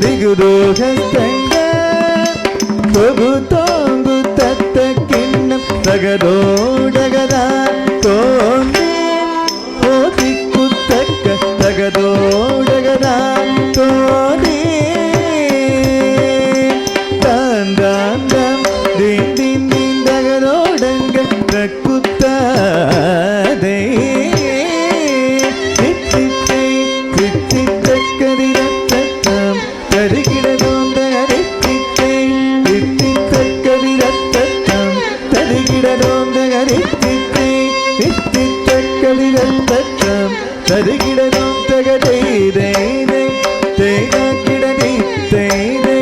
திகுதோகஸ்தங்க தொகு தோங்கு தத்த கிண்ணம் தகதோடகதா தோன்றி ஓதி குத்தக்க தகதோடகதா தோன்றி தாந்தாந்தம் தீன் தீன் தீன் தகதோடங்க குத்தாதே தருகிடனும் தகதை தேய்தை தேய்தாக்கிடனை தேய்தை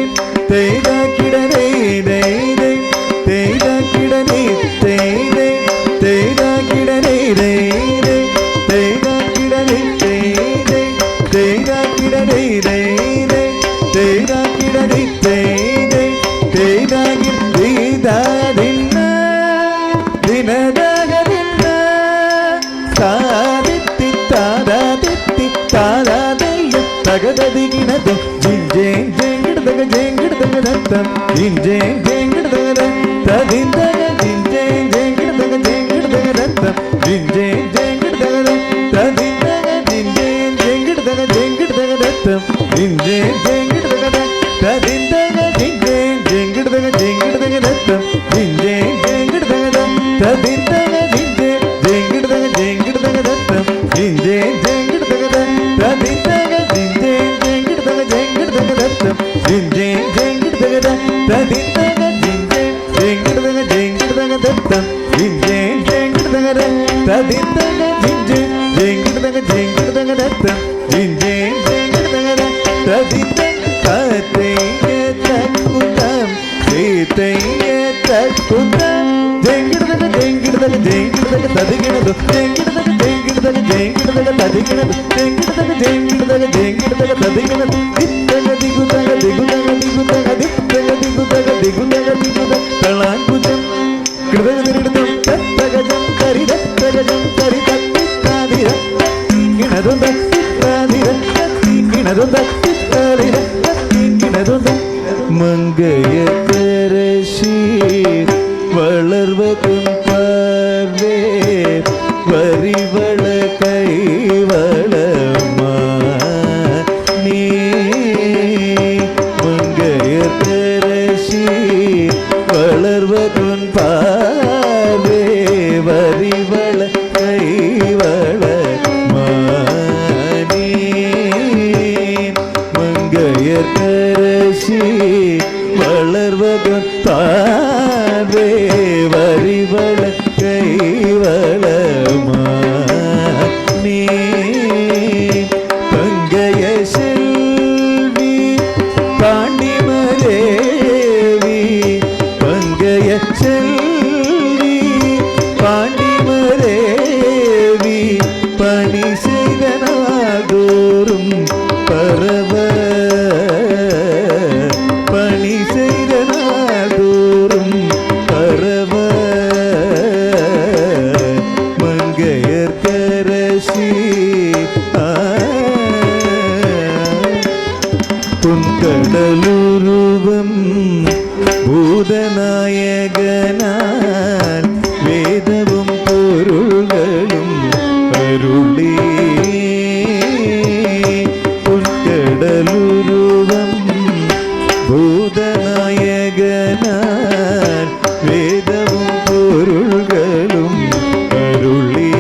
தேய்தாக்கிடனை தேய்தை தேய்தாக்கிடனை தேய்தை தேய்தாக்கிடனை தேய்தை தேய்தாக்கிடனை தேய்தை தேய்தாக்கிடனை தேய்தை தேய்தாக்கிடனை தேய்தை தேய்தாகி தீதாதின்ன தினதகதின்ன சாதித்தி தாதாதித்தி தாதாதையும் தகததிகினதும் ஜிஞ்சேங் ஜேங்கிடுதக ஜேங்கிடுதக தத்தம் ஜிஞ்சேங் ஜேங்கிடுதக ததிந்தக ஜிஞ்சேங் ஜேங்கிடுதக ஜேங்கிடுதக தத்தம் ஜிஞ்சேங் ஜேங்கிடுதக ததிந்தக ஜிஞ்சேங் ஜேங்கிடுதக ஜேங்கிடுதக தத்தம் ஜிஞ்சேங் ஜேங்கிடுதக ததிந்தக ஜிஞ்சேங் ஜேங்கிடுதக ஜேங்கிடுதக தத்தம் ஜிஞ்சேங் ஜேங்கிடுதக ததிந்தக ஜிஞ்சேங் ஜேங்கிடுதக ஜேங்கிடுதக தத்தம் ஜிஞ்சேங் ஜேங்கிடுதக ததிந்தக ஜிஞ்சேங் ஜேங்கிடுதக ஜேங்கிடுதக தத்தம் ஜிஞ்சேங் ஜேங்கிடுதக ததிந்தக ஜிஞ்சேங் ஜேங்கிடுதக ஜேங்கிடுதக தத்தம் ஜிஞ்சேங் ஜேங்கிடுதக ததிந்தக ஜிஞ்சேங் ஜேங்கிடுதக ஜேங்கிடுதக தத்தம் ஜிஞ்சேங் ஜேங்கிடுதக ததிந்தக தத்தைய தக்குதம் சீத்தைய தக்குதம் ஜேங்கிடுதக ஜேங்கிடுதக ஜேங்கிடுதக ததிகினது ஜேங்கிடுதக ஜேங்கிடுதக ஜேங்கிடுதக ததிகினது ஜேங்கிடுதக ஜேங்கிடுதக ஜேங்கிடுதக ததிகினது தித்தக திகுதக திகுதக திகுதக தித்தக திகுதக திகுதக திகுதக தளாங்குஜம் கிருதக திரிடுதம் தத்தகஜம் கரிதத்தகஜம் கரிதத்தித்தாதிர கிணதுந்த தித்தாதிர கிணதுந்த தித்தாதிர கிணதுந்த மங்கையக்கரசி வளர்வதும் பார்வே வரிவள கைவளமா நீ மங்கையக்கரசி வளர்வதும் பார்வே வரிவள கைவளமா நீ மங்கையக்கரசி வளர்வதும் பார்வே வரிவள கைவளமா நீ பங்கைய செல்வி பாண்டிமரேவி பங்கைய செல்வி பாண்டிமரேவி பணி செய்தனாதோறும் பரவ பணி செய்தனாதோறும் பரவ மங்கையர்கரசி புன்கடலுருவம் பூதநாயகனான் வேதமும் பொருள்களும் அருளே புன்கடலுருவம் பூதநாயகனான் வேதமும் பொருள்களும் அருளே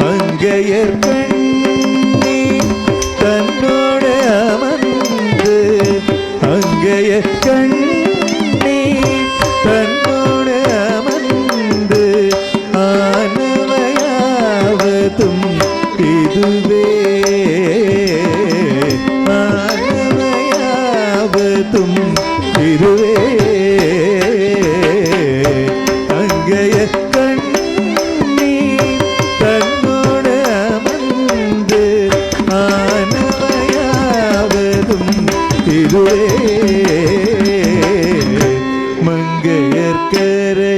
மங்கையர் கண்ணி தன்னோட அமர்ந்து அங்கைய கண்ணி தன்னோட அமர்ந்து ஆனவையாவதும் இதுவே ஆனவையாவதும் இதுவே அங்கைய கண்ணி தன்னோட அமர்ந்து ஆனவையாவதும் இதுவே மங்கையர்கரை